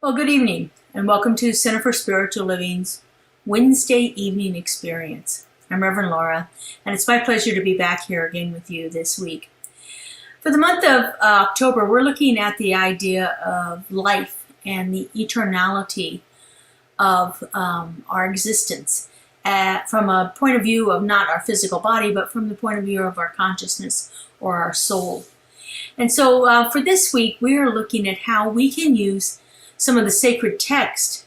Well, good evening, and welcome to Center for Spiritual Living's Wednesday evening experience. I'm Reverend Laura, and it's my pleasure to be back here again with you this week. For the month of October, we're looking at the idea of life and the eternality of our existence from a point of view of not our physical body, but from the point of view of our consciousness or our soul. And so for this week, we are looking at how we can use some of the sacred texts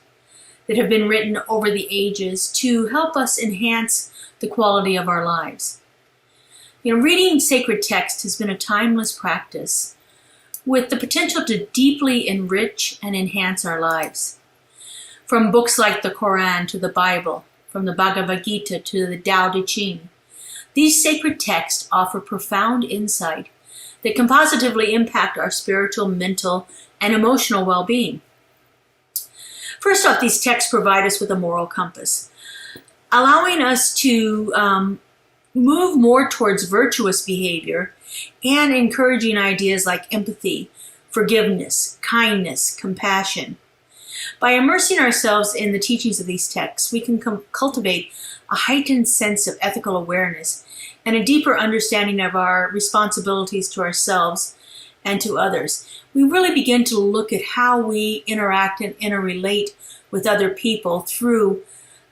that have been written over the ages to help us enhance the quality of our lives. Reading sacred text has been a timeless practice with the potential to deeply enrich and enhance our lives. From books like the Quran to the Bible, from the Bhagavad Gita to the Tao Te Ching, these sacred texts offer profound insight that can positively impact our spiritual, mental, and emotional well-being. First off, these texts provide us with a moral compass, allowing us to move more towards virtuous behavior and encouraging ideas like empathy, forgiveness, kindness, compassion. By immersing ourselves in the teachings of these texts, we can cultivate a heightened sense of ethical awareness and a deeper understanding of our responsibilities to ourselves and to others. We really begin to look at how we interact and interrelate with other people through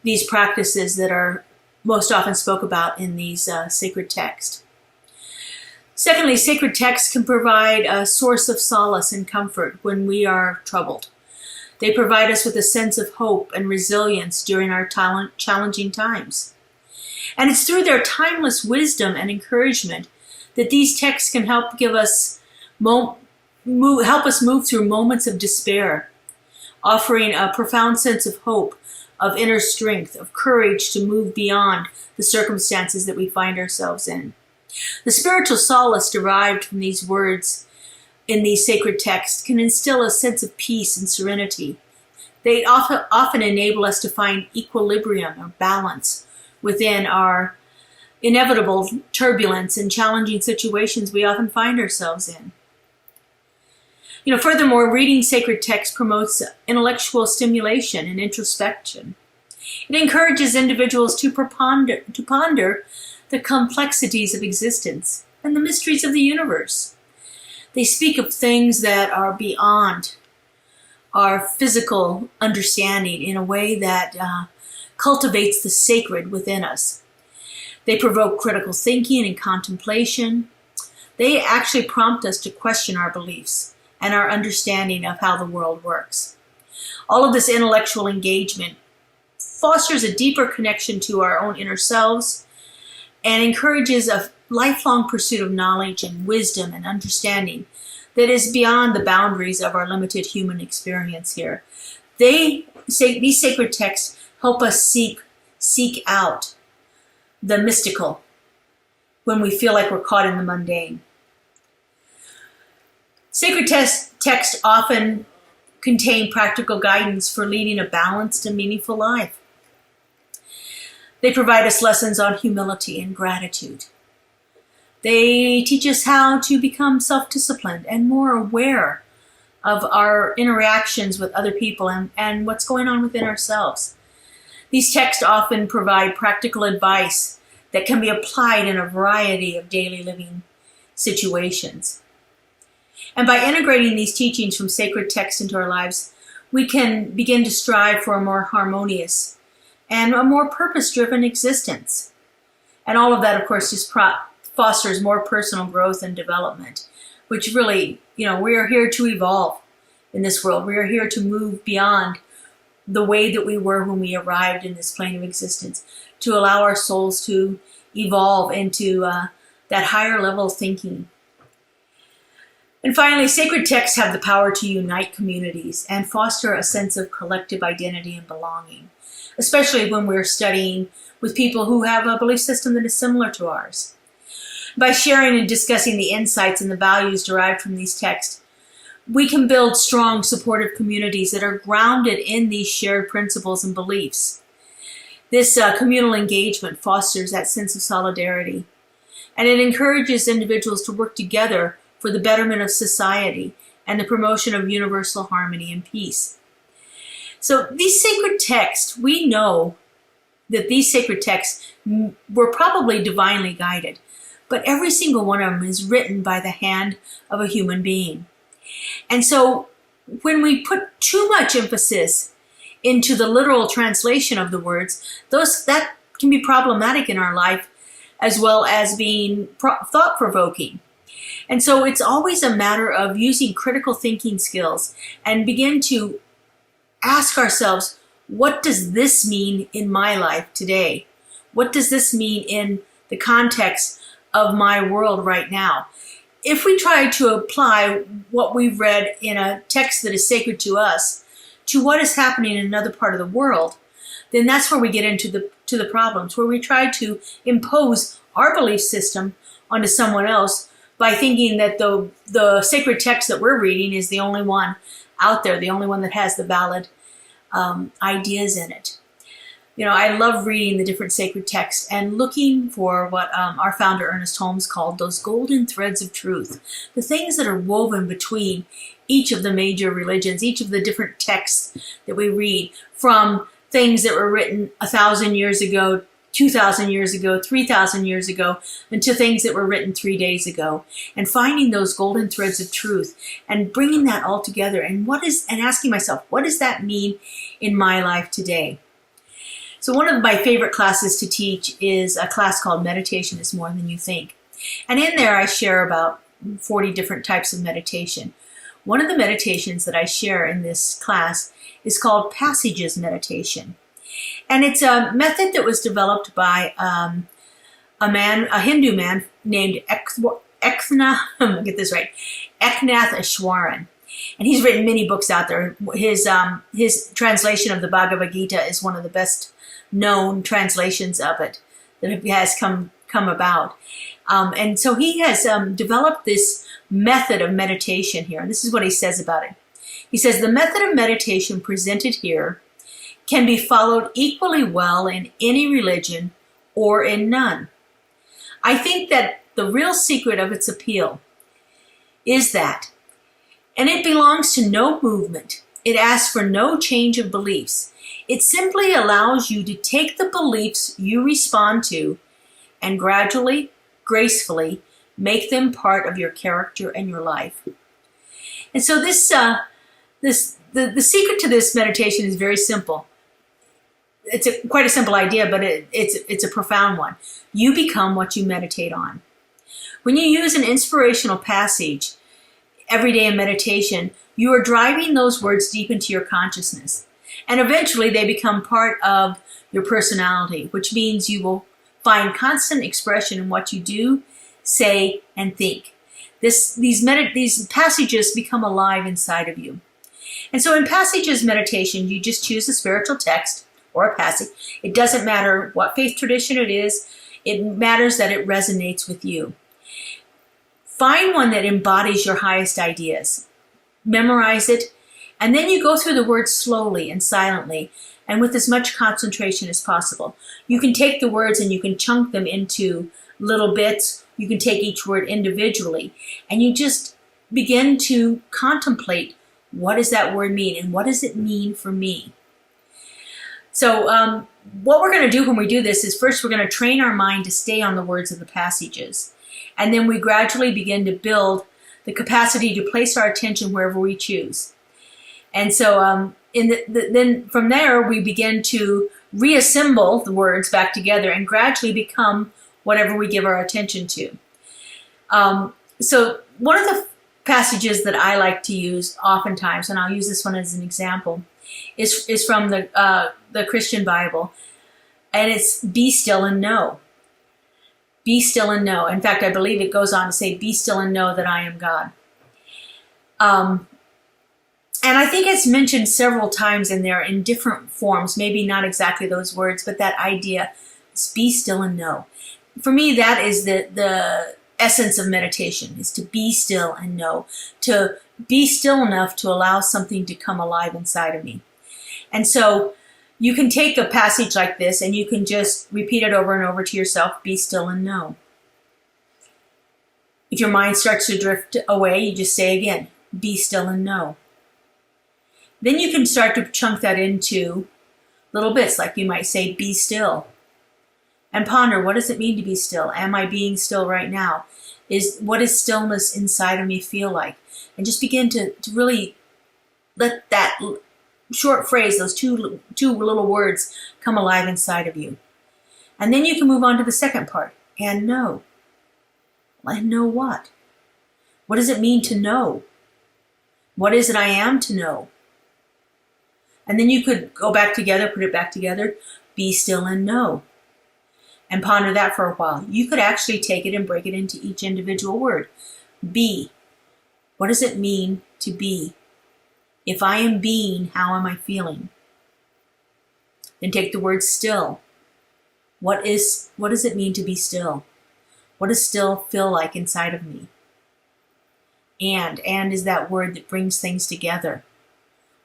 these practices that are most often spoke about in these sacred texts. Secondly, sacred texts can provide a source of solace and comfort when we are troubled. They provide us with a sense of hope and resilience during our challenging times. And it's through their timeless wisdom and encouragement that these texts can help give us help us move through moments of despair, offering a profound sense of hope, of inner strength, of courage to move beyond the circumstances that we find ourselves in. The spiritual solace derived from these words in these sacred texts can instill a sense of peace and serenity. They often enable us to find equilibrium or balance within our inevitable turbulence and challenging situations we often find ourselves in. Furthermore, reading sacred text promotes intellectual stimulation and introspection. It encourages individuals to ponder the complexities of existence and the mysteries of the universe. They speak of things that are beyond our physical understanding in a way that cultivates the sacred within us. They provoke critical thinking and contemplation. They actually prompt us to question our beliefs and our understanding of how the world works. All of this intellectual engagement fosters a deeper connection to our own inner selves and encourages a lifelong pursuit of knowledge and wisdom and understanding that is beyond the boundaries of our limited human experience here. These sacred texts help us seek out the mystical when we feel like we're caught in the mundane. Sacred texts often contain practical guidance for leading a balanced and meaningful life. They provide us lessons on humility and gratitude. They teach us how to become self-disciplined and more aware of our interactions with other people and what's going on within ourselves. These texts often provide practical advice that can be applied in a variety of daily living situations. And by integrating these teachings from sacred texts into our lives, we can begin to strive for a more harmonious and a more purpose-driven existence. And all of that, of course, just fosters more personal growth and development, which really, we are here to evolve in this world. We are here to move beyond the way that we were when we arrived in this plane of existence, to allow our souls to evolve into that higher level thinking. And finally, sacred texts have the power to unite communities and foster a sense of collective identity and belonging, especially when we're studying with people who have a belief system that is similar to ours. By sharing and discussing the insights and the values derived from these texts, we can build strong, supportive communities that are grounded in these shared principles and beliefs. This communal engagement fosters that sense of solidarity, and it encourages individuals to work together for the betterment of society and the promotion of universal harmony and peace. So these sacred texts, we know that these sacred texts were probably divinely guided, but every single one of them is written by the hand of a human being. And so when we put too much emphasis into the literal translation of the words, that can be problematic in our life, as well as being thought-provoking. And so it's always a matter of using critical thinking skills and begin to ask ourselves, what does this mean in my life today? What does this mean in the context of my world right now? If we try to apply what we've read in a text that is sacred to us to what is happening in another part of the world, then that's where we get into the problems, where we try to impose our belief system onto someone else by thinking that the sacred text that we're reading is the only one out there, the only one that has the valid ideas in it. You know, I love reading the different sacred texts and looking for what our founder Ernest Holmes called those golden threads of truth, the things that are woven between each of the major religions, each of the different texts that we read, from things that were written 1,000 years ago, 2,000 years ago, 3,000 years ago, into things that were written 3 days ago, and finding those golden threads of truth and bringing that all together and asking myself, what does that mean in my life today? So one of my favorite classes to teach is a class called Meditation is More Than You Think. And in there I share about 40 different types of meditation. One of the meditations that I share in this class is called Passages Meditation. And it's a method that was developed by a Hindu man named Eknath Easwaran. And he's written many books out there. His translation of the Bhagavad Gita is one of the best known translations of it that has come about. And so he has developed this method of meditation here. And this is what he says about it. He says, the method of meditation presented here can be followed equally well in any religion or in none. I think that the real secret of its appeal is that, and it belongs to no movement. It asks for no change of beliefs. It simply allows you to take the beliefs you respond to and gradually, gracefully, make them part of your character and your life. And so the secret to this meditation is very simple. It's quite a simple idea, but it's a profound one. You become what you meditate on. When you use an inspirational passage every day in meditation, you are driving those words deep into your consciousness. And eventually they become part of your personality, which means you will find constant expression in what you do, say, and think. These passages become alive inside of you. And so in Passages Meditation, you just choose a spiritual text or a passage. It doesn't matter what faith tradition it is. It matters that it resonates with you. Find one that embodies your highest ideas. Memorize it, and then you go through the words slowly and silently and with as much concentration as possible. You can take the words and you can chunk them into little bits. You can take each word individually, and you just begin to contemplate, what does that word mean and what does it mean for me? So what we're going to do when we do this is, first we're going to train our mind to stay on the words of the passages. And then we gradually begin to build the capacity to place our attention wherever we choose. And so then from there, we begin to reassemble the words back together and gradually become whatever we give our attention to. So one of the passages that I like to use oftentimes, and I'll use this one as an example, is from the Christian Bible, and it's "Be still and know." Be still and know. In fact, I believe it goes on to say, "Be still and know that I am God." And I think it's mentioned several times in there in different forms, maybe not exactly those words, but that idea is be still and know. For me, that is the essence of meditation, is to be still and know, to be still enough to allow something to come alive inside of me. And so you can take a passage like this and you can just repeat it over and over to yourself, be still and know. If your mind starts to drift away, you just say again, be still and know. Then you can start to chunk that into little bits, like you might say, be still. And ponder, what does it mean to be still? Am I being still right now? What does stillness inside of me feel like? And just begin to really let that short phrase, those two little words, come alive inside of you. And then you can move on to the second part, and know. And know what? What does it mean to know? What is it I am to know? And then you could go back together, put it back together, be still and know. And ponder that for a while. You could actually take it and break it into each individual word. Be. What does it mean to be? If I am being, how am I feeling? Then take the word still. What does it mean to be still? What does still feel like inside of me? And is that word that brings things together.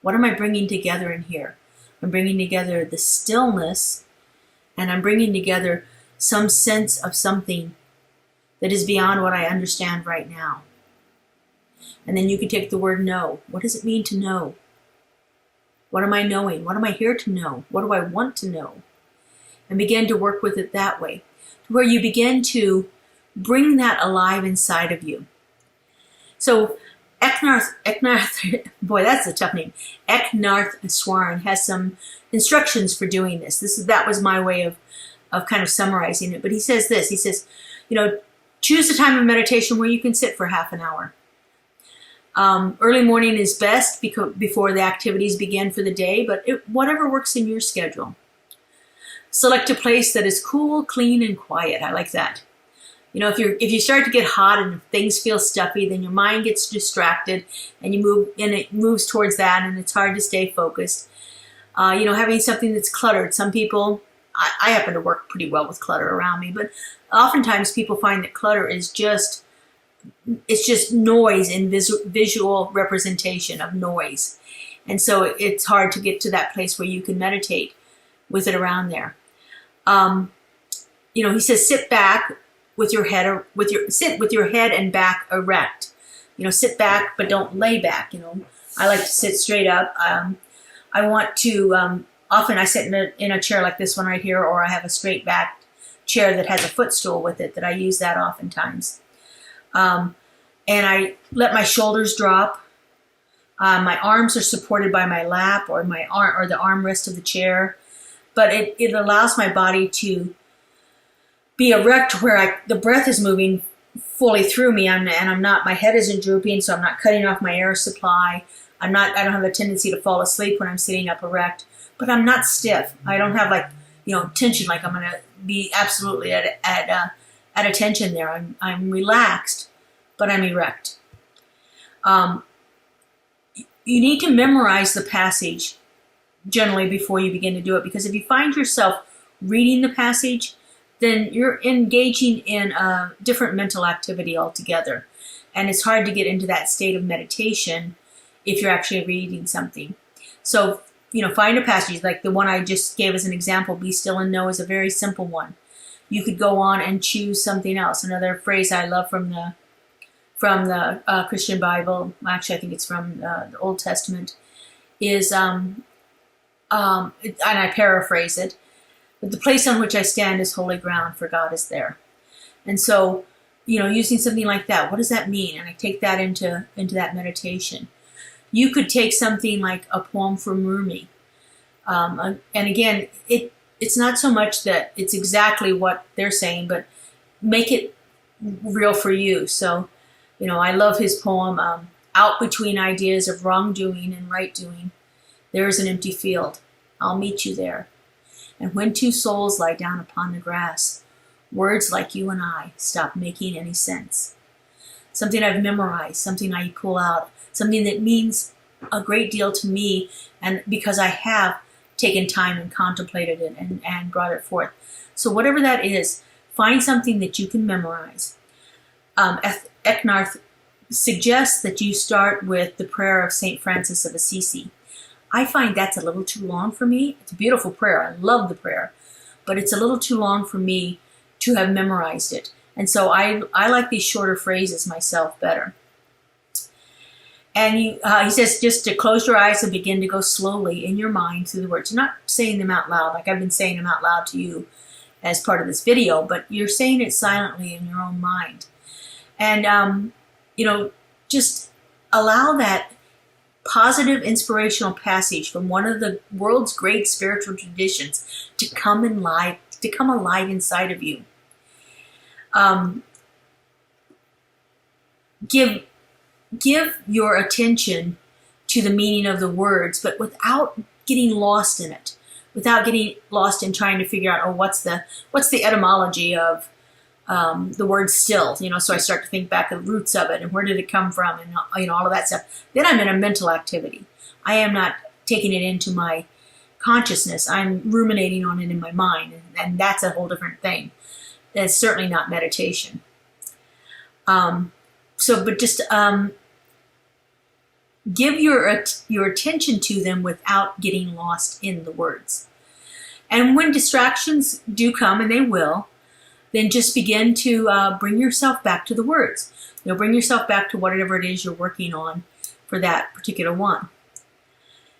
What am I bringing together in here? I'm bringing together the stillness, and I'm bringing together some sense of something that is beyond what I understand right now. And then you can take the word know. What does it mean to know? What am I knowing? What am I here to know? What do I want to know? And begin to work with it that way, to where you begin to bring that alive inside of you. So Eknarth, boy, that's a tough name. Eknarth Swaran has some instructions for doing this. That was my way of kind of summarizing it. But he says this. He says, choose a time of meditation where you can sit for half an hour. Early morning is best before the activities begin for the day, but whatever works in your schedule. Select a place that is cool, clean, and quiet. I like that. If you start to get hot and things feel stuffy, then your mind gets distracted, and it moves towards that, and it's hard to stay focused. Having something that's cluttered. Some people, I happen to work pretty well with clutter around me, but oftentimes people find that clutter is just noise in visual representation of noise. And so it's hard to get to that place where you can meditate with it around there. He says, sit back with your head, sit with your head and back erect. Sit back, but don't lay back. I like to sit straight up. I want to, often I sit in a chair like this one right here, or I have a straight back chair that has a footstool with it, that I use that oftentimes. And I let my shoulders drop. My arms are supported by my lap or the armrest of the chair, but it allows my body to be erect, where the breath is moving fully through me, my head isn't drooping, so I'm not cutting off my air supply. I don't have a tendency to fall asleep when I'm sitting up erect, but I'm not stiff. I don't have tension, like I'm going to be absolutely at attention there. I'm relaxed, but I'm erect. You need to memorize the passage generally before you begin to do it, because if you find yourself reading the passage, then you're engaging in a different mental activity altogether. And it's hard to get into that state of meditation if you're actually reading something. So, find a passage like the one I just gave as an example, be still and know, is a very simple one. You could go on and choose something else. Another phrase I love from the Christian Bible, actually I think it's from the Old Testament, is, and I paraphrase it, but the place on which I stand is holy ground, for God is there. And so, using something like that, what does that mean? And I take that into that meditation. You could take something like a poem from Rumi. And again, it's not so much that it's exactly what they're saying, but make it real for you. So, I love his poem, out between ideas of wrongdoing and right doing, there is an empty field. I'll meet you there. And when two souls lie down upon the grass, words like you and I stop making any sense. Something I've memorized, something I pull out, something that means a great deal to me, and because I have taken time and contemplated it and brought it forth. So whatever that is, find something that you can memorize. Eknarth suggests that you start with the prayer of St. Francis of Assisi. I find that's a little too long for me. It's a beautiful prayer. I love the prayer, but it's a little too long for me to have memorized it. And so I like these shorter phrases myself better. And he says just to close your eyes and begin to go slowly in your mind through the words. You're not saying them out loud, like I've been saying them out loud to you as part of this video, but you're saying it silently in your own mind. And, just allow that positive inspirational passage from one of the world's great spiritual traditions to come alive inside of you. Give your attention to the meaning of the words, but without getting lost in it, without getting lost in trying to figure out, what's the etymology of the word still, so I start to think back of the roots of it and where did it come from and, all of that stuff. Then I'm in a mental activity. I am not taking it into my consciousness. I'm ruminating on it in my mind, and that's a whole different thing. It's certainly not meditation. But just give your attention to them without getting lost in the words. And when distractions do come, and they will, then just begin to bring yourself back to the words. Bring yourself back to whatever it is you're working on for that particular one.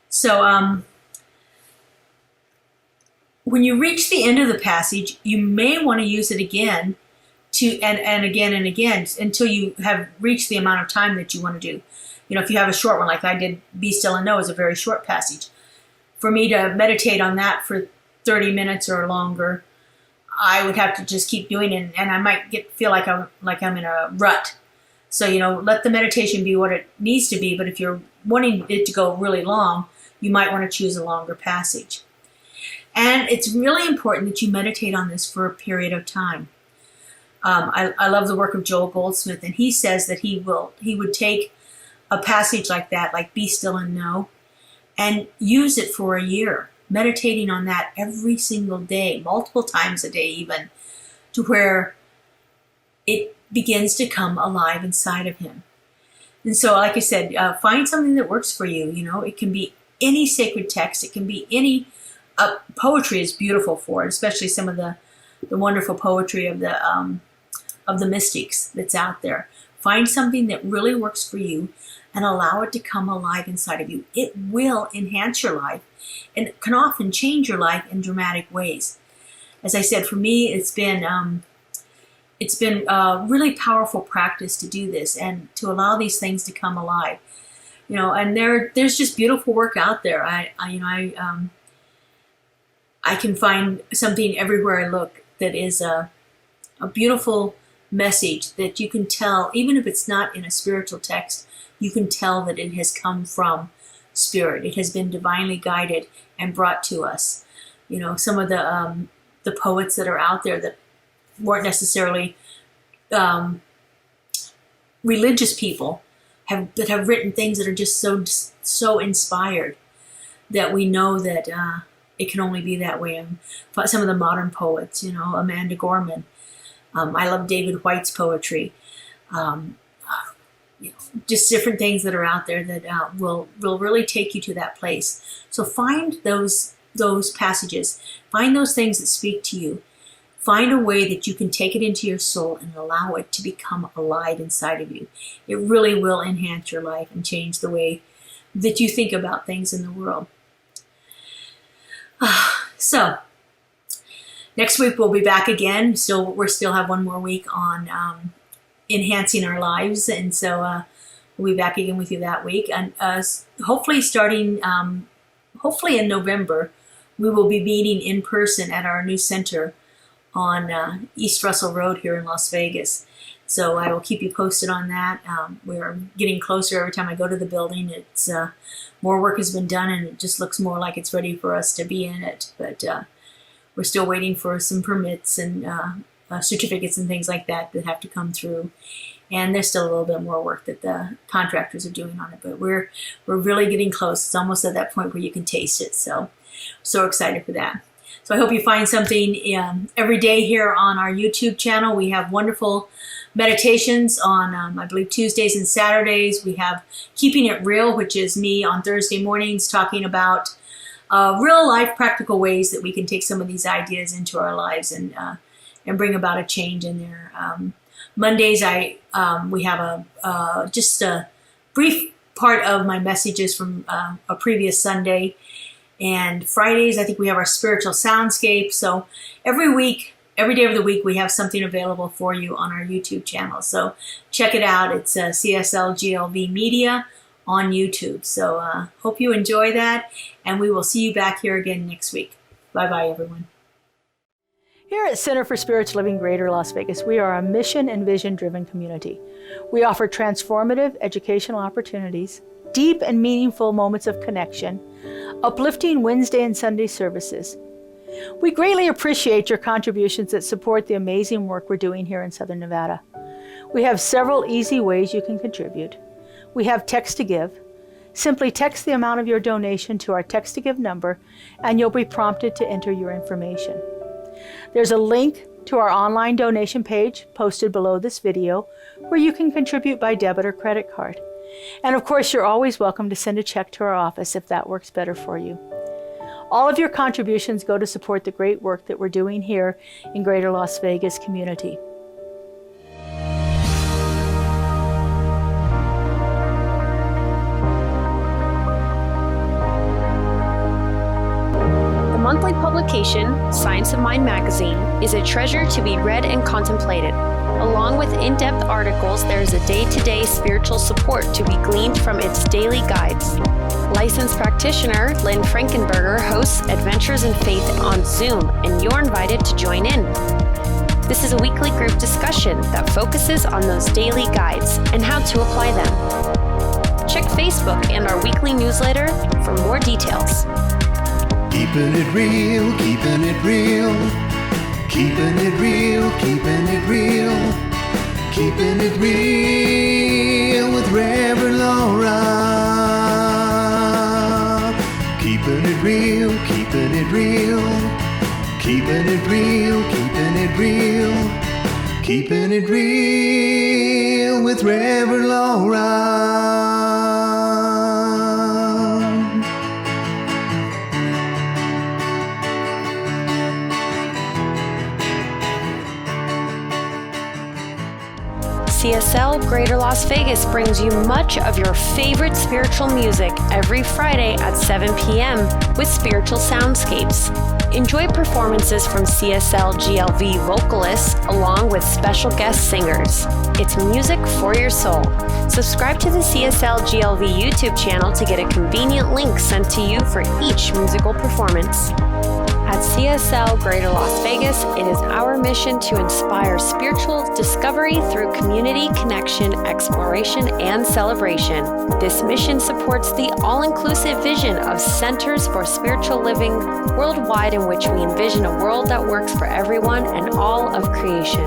So when you reach the end of the passage, you may want to use it again and again and again until you have reached the amount of time that you want to do. If you have a short one, like I did, Be Still and Know is a very short passage. For me to meditate on that for 30 minutes or longer, I would have to just keep doing it, and I might feel like I'm in a rut. So, let the meditation be what it needs to be, but if you're wanting it to go really long, you might want to choose a longer passage. And it's really important that you meditate on this for a period of time. I love the work of Joel Goldsmith, and he says that he would take a passage like that, like Be Still and Know, and use it for a year, meditating on that every single day, multiple times a day even, to where it begins to come alive inside of him. And so, like I said, find something that works for you. It can be any sacred text. It can be any poetry is beautiful for it, especially some of the wonderful poetry of the mystics that's out there. Find something that really works for you and allow it to come alive inside of you. It will enhance your life and can often change your life in dramatic ways. As I said, for me, it's been a really powerful practice to do this and to allow these things to come alive. And there's just beautiful work out there. I can find something everywhere I look that is a beautiful message that you can tell, even if it's not in a spiritual text, you can tell that it has come from spirit. It has been divinely guided and brought to us. Some of the poets that are out there that weren't necessarily religious people that have written things that are just so inspired that we know that it can only be that way. And some of the modern poets, Amanda Gorman. I love David White's poetry. Just different things that are out there that will really take you to that place. So find those passages. Find those things that speak to you. Find a way that you can take it into your soul and allow it to become alive inside of you. It really will enhance your life and change the way that you think about things in the world. So next week we'll be back again. We still have one more week on enhancing our lives, and so we'll be back again with you that week. And hopefully starting, hopefully in November, we will be meeting in person at our new center on East Russell Road here in Las Vegas. So I will keep you posted on that. We're getting closer every time I go to the building. It's more work has been done, and it just looks more like it's ready for us to be in it. But we're still waiting for some permits and certificates and things like that have to come through. And there's still a little bit more work that the contractors are doing on it. But we're really getting close. It's almost at that point where you can taste it. So excited for that. So I hope you find something every day here on our YouTube channel. We have wonderful meditations on, I believe, Tuesdays and Saturdays. We have Keeping It Real, which is me on Thursday mornings talking about real life practical ways that we can take some of these ideas into our lives and bring about a change in there. Mondays, we have just a brief part of my messages from a previous Sunday. And Fridays, I think we have our spiritual soundscape. So every week, every day of the week, we have something available for you on our YouTube channel. So check it out. It's CSLGLV Media on YouTube. So hope you enjoy that, and we will see you back here again next week. Bye-bye, everyone. Here at Center for Spiritual Living Greater Las Vegas, we are a mission and vision-driven community. We offer transformative educational opportunities, deep and meaningful moments of connection, uplifting Wednesday and Sunday services. We greatly appreciate your contributions that support the amazing work we're doing here in Southern Nevada. We have several easy ways you can contribute. We have text to give. Simply text the amount of your donation to our text to give number, and you'll be prompted to enter your information. There's a link to our online donation page posted below this video where you can contribute by debit or credit card. And of course, you're always welcome to send a check to our office if that works better for you. All of your contributions go to support the great work that we're doing here in Greater Las Vegas community. The monthly publication, Science of Mind magazine, is a treasure to be read and contemplated. Along with in-depth articles, there is a day-to-day spiritual support to be gleaned from its daily guides. Licensed practitioner Lynn Frankenberger hosts Adventures in Faith on Zoom, and you're invited to join in. This is a weekly group discussion that focuses on those daily guides and how to apply them. Check Facebook and our weekly newsletter for more details. Keeping it real, keeping it real. Keeping it real, keeping it real. Keeping it real with Reverend Laura. Keeping it real, keeping it real. Keeping it real, keeping it real. Keeping it real with Reverend Laura. CSL Greater Las Vegas brings you much of your favorite spiritual music every Friday at 7 p.m. with Spiritual Soundscapes. Enjoy performances from CSLGLV vocalists along with special guest singers. It's music for your soul. Subscribe to the CSLGLV YouTube channel to get a convenient link sent to you for each musical performance. At CSL Greater Las Vegas, it is our mission to inspire spiritual discovery through community connection, exploration, and celebration. This mission supports the all-inclusive vision of Centers for Spiritual Living worldwide, in which we envision a world that works for everyone and all of creation.